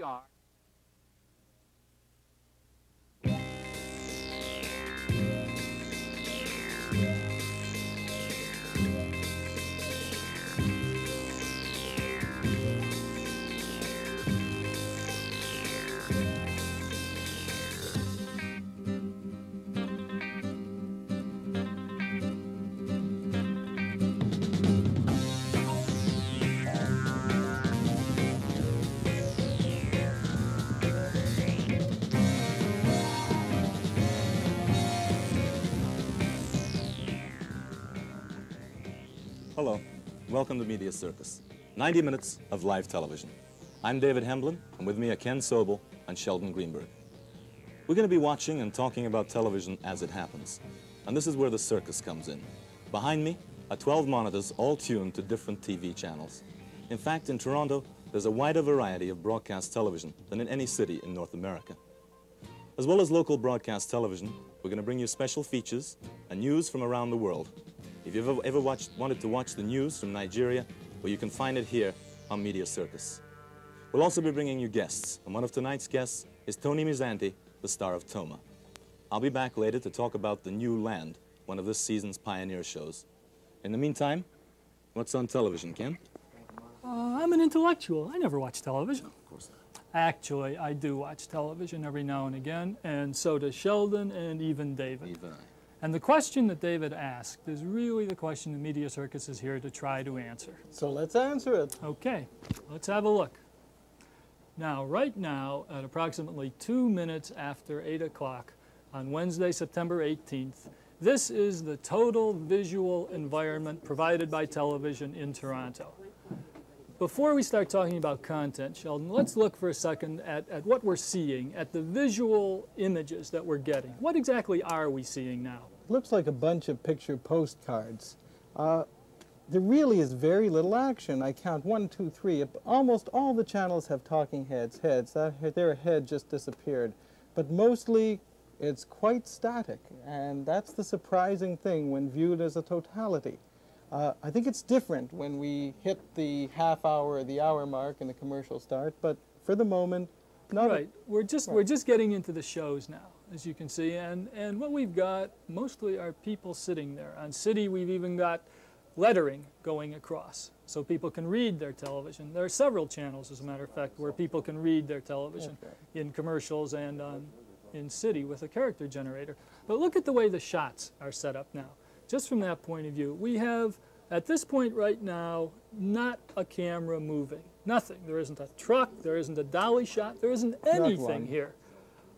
are. Hello, welcome to Media Circus, 90 minutes of live television. I'm David Hamblyn, and with me are Ken Sobol and Shelden Greenberg. We're going to be watching and talking about television as it happens, and this is where the circus comes in. Behind me are 12 monitors all tuned to different TV channels. In fact, in Toronto, there's a wider variety of broadcast television than in any city in North America. As well as local broadcast television, we're going to bring you special features and news from around the world. If you've ever wanted to watch the news from Nigeria, well, you can find it here on Media Circus. We'll also be bringing you guests, and one of tonight's guests is Tony Musante, the star of Toma. I'll be back later to talk about The New Land, one of this season's pioneer shows. In the meantime, what's on television, Ken? I'm an intellectual. I never watch television. Of course not. Actually, I do watch television every now and again, and so does Shelden and even David. Even I. And the question that David asked is really the question the Media Circus is here to try to answer. So let's answer it. Okay, let's have a look. Now, right now, at approximately 2 minutes after 8 o'clock on Wednesday, September 18th, this is the total visual environment provided by television in Toronto. Before we start talking about content, Shelden, let's look for a second at what we're seeing, at the visual images that we're getting. What exactly are we seeing now? Looks like a bunch of picture postcards. There really is very little action. I count 1, 2, 3. Almost all the channels have talking heads. Their head just disappeared. But mostly it's quite static, and that's the surprising thing when viewed as a totality. I think it's different when we hit the half hour or the hour mark and the commercial start, but for the moment, not right. We're just getting into the shows now, as you can see, and what we've got mostly are people sitting there. On City, we've even got lettering going across, so people can read their television. There are several channels, as a matter of fact, where people can read their television in commercials and in City with a character generator. But look at the way the shots are set up now. Just from that point of view, we have, at this point right now, not a camera moving. Nothing. There isn't a truck, there isn't a dolly shot, there isn't anything here.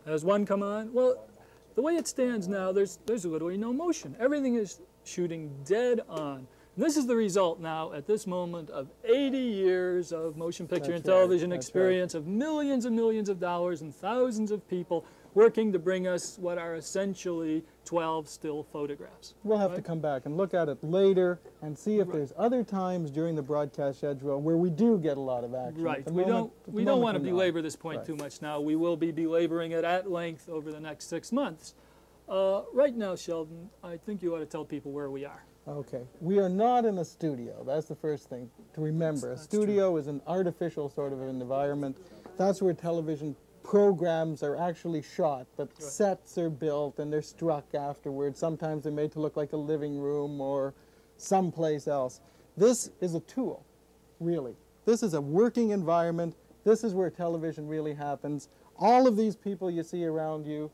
Has one come on? Well, the way it stands now, there's literally no motion. Everything is shooting dead on. And this is the result now, at this moment, of 80 years of motion picture and television experience, of millions and millions of dollars and thousands of people working to bring us what are essentially 12 still photographs. We'll have to come back and look at it later and see if there's other times during the broadcast schedule where we do get a lot of action. Right. We don't want to belabor this point too much now. We will be belaboring it at length over the next 6 months. Right now, Shelden, I think you ought to tell people where we are. Okay. We are not in a studio. That's the first thing to remember. A studio is an artificial sort of an environment. That's where television programs are actually shot, but sets are built and they're struck afterwards. Sometimes they're made to look like a living room or someplace else. This is a tool, really. This is a working environment. This is where television really happens. All of these people you see around you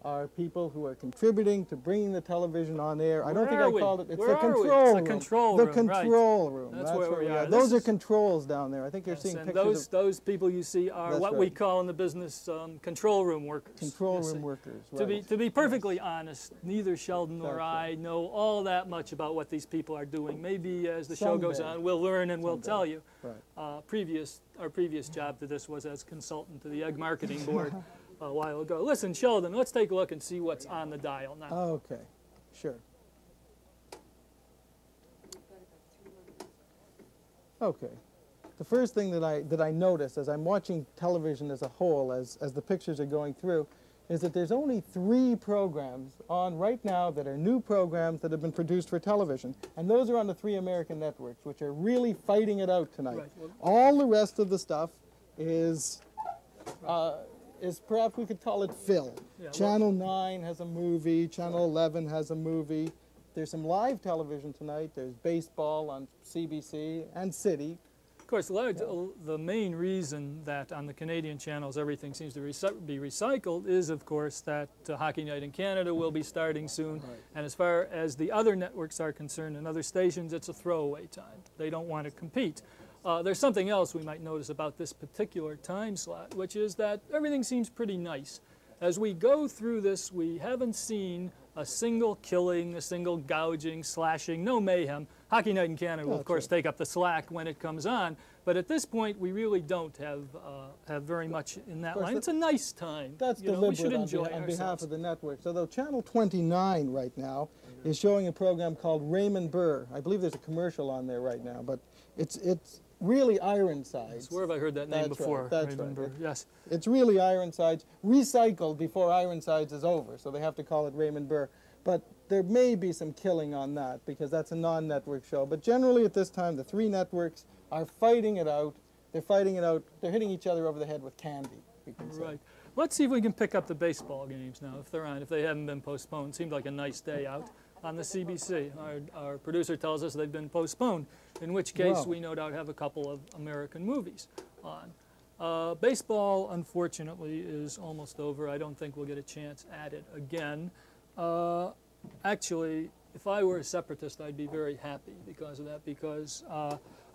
are people who are contributing to bringing the television on air. I don't think I called it. It's the control room. The control room. The control room. That's where we are. Those are controls down there. I think you're seeing pictures. Those people you see are what we call in the business control room workers. Control room workers. Right. To be perfectly honest, neither Shelden nor I know all that much about what these people are doing. Maybe as the show goes on, we'll learn and we'll tell you. Right. Our previous job to this was as consultant to the Egg Marketing Board. A while ago. Listen, Shelden, let's take a look and see what's on the dial now. Okay, sure. Okay. The first thing that I notice as I'm watching television as a whole, as the pictures are going through, is that there's only 3 programs on right now that are new programs that have been produced for television. And those are on the 3 American networks, which are really fighting it out tonight. Right. Well, all the rest of the stuff is is perhaps we could call it film. Yeah, Channel 9 has a movie, Channel 11 has a movie. There's some live television tonight. There's baseball on CBC and City. Of course, the main reason that on the Canadian channels everything seems to be recycled is, of course, that Hockey Night in Canada will be starting soon. Right. And as far as the other networks are concerned and other stations, it's a throwaway time. They don't want to compete. There's something else we might notice about this particular time slot, which is that everything seems pretty nice. As we go through this, we haven't seen a single killing, a single gouging, slashing, no mayhem. Hockey Night in Canada will, of course, take up the slack when it comes on, but at this point, we really don't have very much in that line. It's a nice time. That's deliberate we should enjoy on behalf of the network. So, though Channel 29 right now is showing a program called Raymond Burr. I believe there's a commercial on there right now, but it's really Ironsides. Where have I heard that name before? Right. That's Raymond right. Burr. Yes. It's really Ironsides, recycled before Ironsides is over, so they have to call it Raymond Burr. But there may be some killing on that because that's a non-network show. But generally at this time, the three networks are fighting it out. They're fighting it out. They're hitting each other over the head with candy, we can say. Right. Let's see if we can pick up the baseball games now, if they're on, if they haven't been postponed. Seemed like a nice day out on the CBC. Our producer tells us they've been postponed, in which case we no doubt have a couple of American movies on. Baseball, unfortunately, is almost over. I don't think we'll get a chance at it again. Actually, if I were a separatist, I'd be very happy because of that, because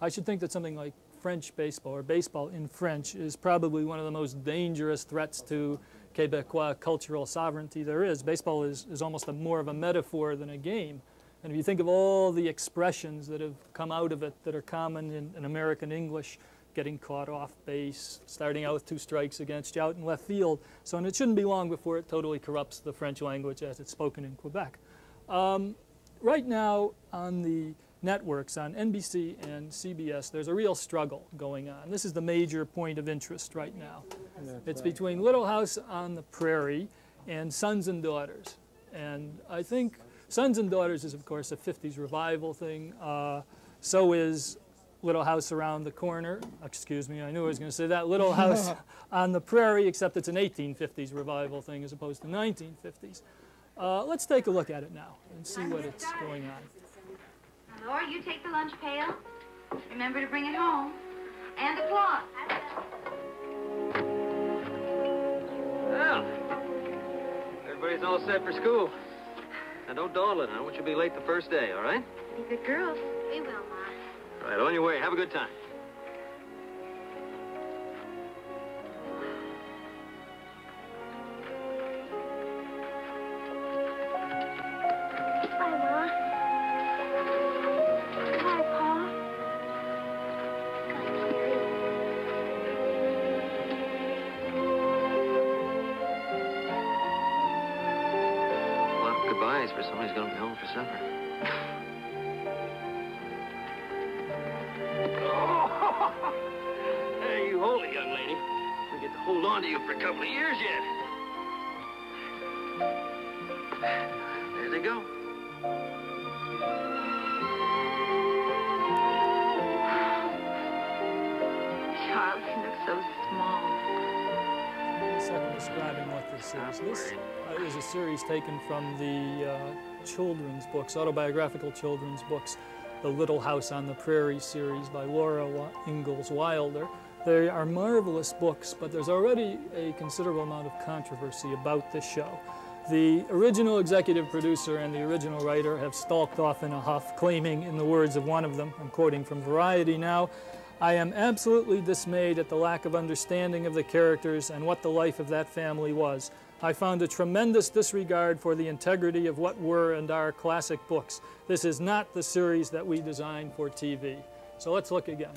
I should think that something like French baseball, or baseball in French, is probably one of the most dangerous threats to Quebecois cultural sovereignty there is. Baseball is almost more of a metaphor than a game. And if you think of all the expressions that have come out of it that are common in American English, getting caught off base, starting out with 2 strikes against you out in left field. So, and it shouldn't be long before it totally corrupts the French language as it's spoken in Quebec. Right now on the networks, on NBC and CBS, there's a real struggle going on. This is the major point of interest right now. It's between Little House on the Prairie and Sons and Daughters. And I think Sons and Daughters is, of course, a 50s revival thing. So is Little House Around the Corner. Excuse me, I knew I was going to say that. Little House on the Prairie, except it's an 1850s revival thing as opposed to 1950s. Let's take a look at it now and see what it's going on. Laura, you take the lunch pail. Remember to bring it home. And the cloth. Well, everybody's all set for school. Now, don't dawdle it. I don't want you to be late the first day, all right? Be good girls. We will, Ma. All right, on your way. Have a good time. Bye, Ma. Bye, Pa. Bye, Carrie. A lot of goodbyes for somebody who's going to be home for supper. Hey, you hold it, young lady. We get to hold on to you for a couple of years yet. There they go. Charles, you look so small. A second describing what this is. This is a series taken from the children's books, autobiographical children's books, the Little House on the Prairie series by Laura Ingalls Wilder. They are marvelous books, but there's already a considerable amount of controversy about this show. The original executive producer and the original writer have stalked off in a huff, claiming, in the words of one of them, I'm quoting from Variety now, "I am absolutely dismayed at the lack of understanding of the characters and what the life of that family was. I found a tremendous disregard for the integrity of what were and are classic books. This is not the series that we designed for TV." So let's look again.